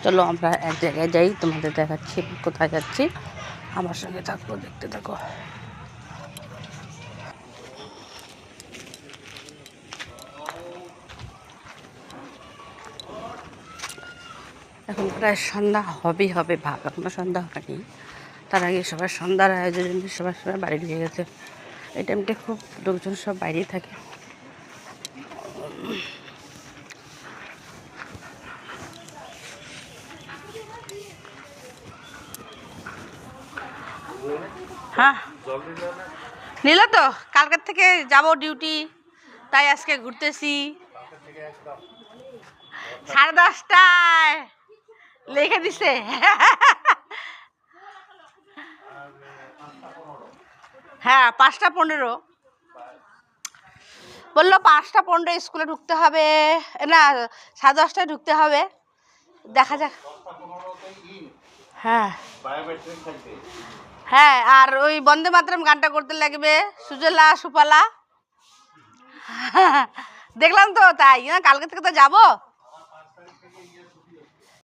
চলো আমরা এক জায়গায় যাই, তোমাদের দেখাচ্ছি কোথায় যাচ্ছি। আমার সঙ্গে থাকো, দেখতে থাকো। এখন প্রায় সন্ধ্যা হবে ভাব, এখনো সন্ধ্যা হয়নি। তার আগে সবাই সন্ধ্যার আয়োজনে সবাই বাড়ি ঢুকে গেছে। এই টাইমটা খুব লোকজন সব বাইরেই থাকে। হ্যাঁ নিল তো, কালকের থেকে যাব ডিউটি, তাই আজকে ঘুরতেছি। 10:30টায় লিখে দিছে। হ্যাঁ 5:15 বললো, 5:15 স্কুলে ঢুকতে হবে, না 10:30টায় ঢুকতে হবে, দেখা যাক। হ্যাঁ হ্যাঁ, আর ওই বন্দে মাতরম গানটা করতে লাগবে, সুজলা সুফলা। দেখলাম তো, তাই কালকে থেকে তো যাবো।